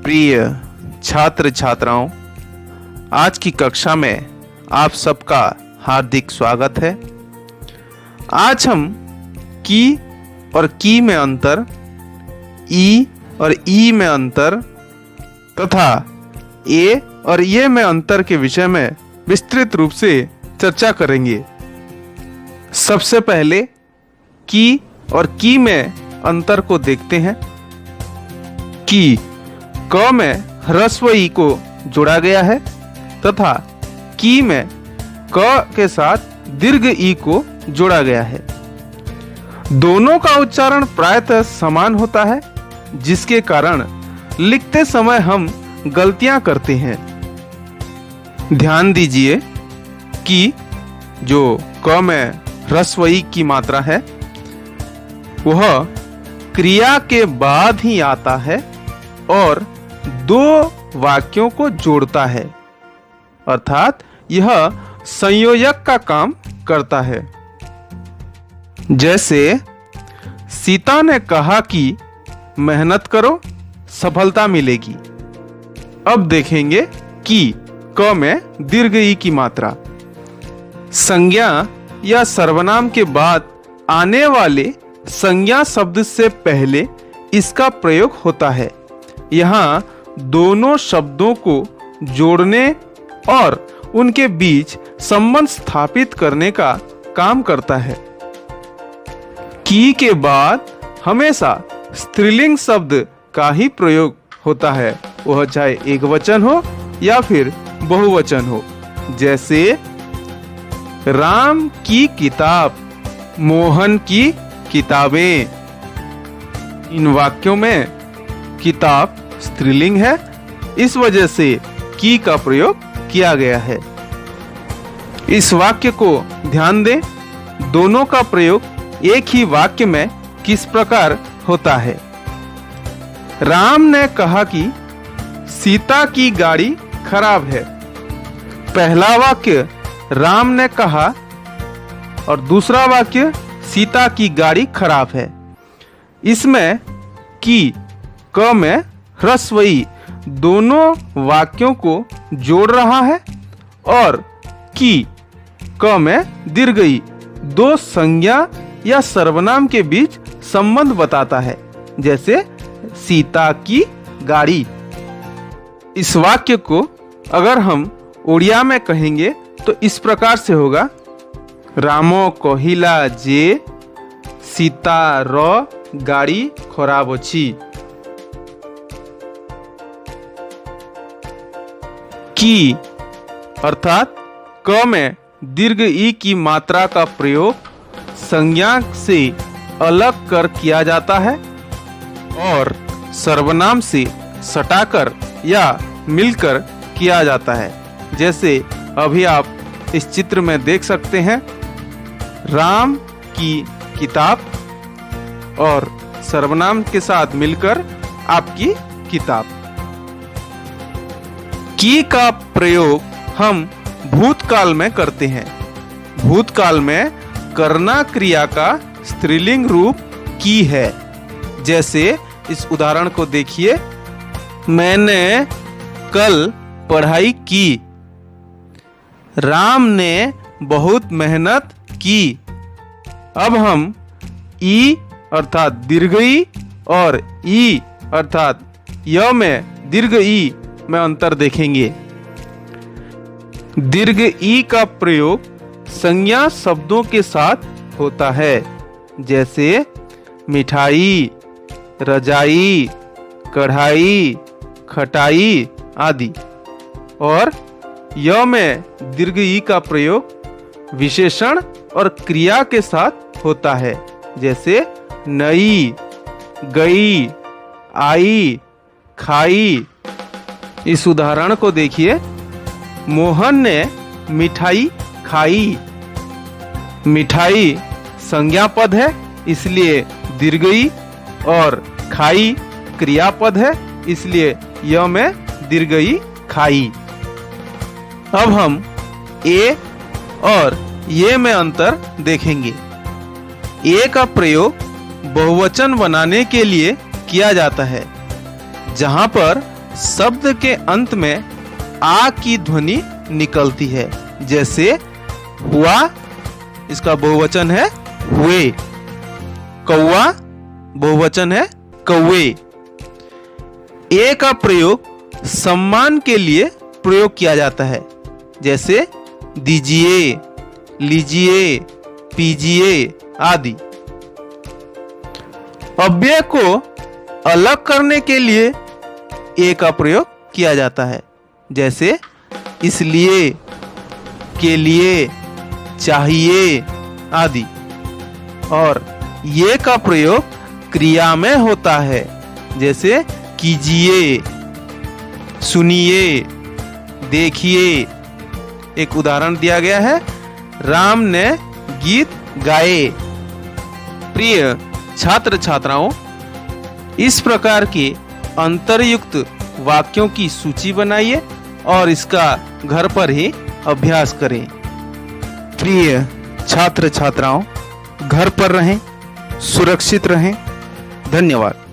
प्रिय छात्र छात्राओं, आज की कक्षा में आप सबका हार्दिक स्वागत है। आज हम की और की में अंतर, ई और ई में अंतर तथा ए और ये में अंतर के विषय में विस्तृत रूप से चर्चा करेंगे। सबसे पहले की और की में अंतर को देखते हैं। की क में ह्रस्व ई को जोड़ा गया है तथा की में क के साथ दीर्घ ई को जोड़ा गया है। दोनों का उच्चारण प्रायतः समान होता है, जिसके कारण लिखते समय हम गलतियां करते हैं। ध्यान दीजिए कि जो क में ह्रस्व ई की मात्रा है वह क्रिया के बाद ही आता है और दो वाक्यों को जोड़ता है, अर्थात यह संयोजक का काम करता है। जैसे सीता ने कहा कि मेहनत करो, सफलता मिलेगी। अब देखेंगे कि क में दीर्घ ई की मात्रा। संज्ञा या सर्वनाम के बाद आने वाले संज्ञा शब्द से पहले इसका प्रयोग होता है। यहाँ दोनों शब्दों को जोड़ने और उनके बीच संबंध स्थापित करने का काम करता है। की के बाद हमेशा स्त्रीलिंग शब्द का ही प्रयोग होता है, वह चाहे एकवचन हो या फिर बहुवचन हो। जैसे राम की किताब, मोहन की किताबें। इन वाक्यों में किताब स्त्रीलिंग है, इस वजह से की का प्रयोग किया गया है। इस वाक्य को ध्यान दें, दोनों का प्रयोग एक ही वाक्य में किस प्रकार होता है। राम ने कहा कि सीता की गाड़ी खराब है। पहला वाक्य राम ने कहा और दूसरा वाक्य सीता की गाड़ी खराब है। इसमें की क में ह्रस्व ई दोनों वाक्यों को जोड़ रहा है और की क में दीर्घ ई दो संज्ञा या सर्वनाम के बीच संबंध बताता है। जैसे सीता की गाड़ी। इस वाक्य को अगर हम उड़िया में कहेंगे तो इस प्रकार से होगा, रामो कहिला जे सीता रो गाड़ी खराब अछि। की अर्थात क में दीर्घ ई की मात्रा का प्रयोग संज्ञा से अलग कर किया जाता है और सर्वनाम से सटाकर या मिलकर किया जाता है। जैसे अभी आप इस चित्र में देख सकते हैं, राम की किताब और सर्वनाम के साथ मिलकर आपकी किताब। की का प्रयोग हम भूतकाल में करते हैं। भूतकाल में करना क्रिया का स्त्रीलिंग रूप की है। जैसे इस उदाहरण को देखिए, मैंने कल पढ़ाई की। राम ने बहुत मेहनत की। अब हम ई अर्थात दीर्घ ई और ई अर्थात य में दीर्घ ई में अंतर देखेंगे। दीर्घ ई का प्रयोग संज्ञा शब्दों के साथ होता है। जैसे मिठाई, रजाई, कढ़ाई, खटाई आदि। और य में दीर्घ ई का प्रयोग विशेषण और क्रिया के साथ होता है। जैसे नई, गई, आई, खाई। इस उदाहरण को देखिए, मोहन ने मिठाई खाई। मिठाई संज्ञा पद है, इसलिए दीर्घ ई और खाई क्रियापद है, इसलिए य में दीर्घ ई खाई। अब हम ए और ये में अंतर देखेंगे। ए का प्रयोग बहुवचन बनाने के लिए किया जाता है, जहां पर शब्द के अंत में आ की ध्वनि निकलती है। जैसे हुआ, इसका बहुवचन है हुए। कौआ, बहुवचन है कौवे। ए का प्रयोग सम्मान के लिए प्रयोग किया जाता है। जैसे दीजिए, लीजिए, पीजिए आदि। अव्यय को अलग करने के लिए ए का प्रयोग किया जाता है। जैसे इसलिए, के लिए, चाहिए आदि। और ये का प्रयोग क्रिया में होता है। जैसे कीजिए, सुनिए, देखिए। एक उदाहरण दिया गया है, राम ने गीत गाए। प्रिय छात्र छात्राओं, इस प्रकार के अंतरयुक्त वाक्यों की सूची बनाइए और इसका घर पर ही अभ्यास करें। प्रिय छात्र छात्राओं, घर पर रहें, सुरक्षित रहें। धन्यवाद।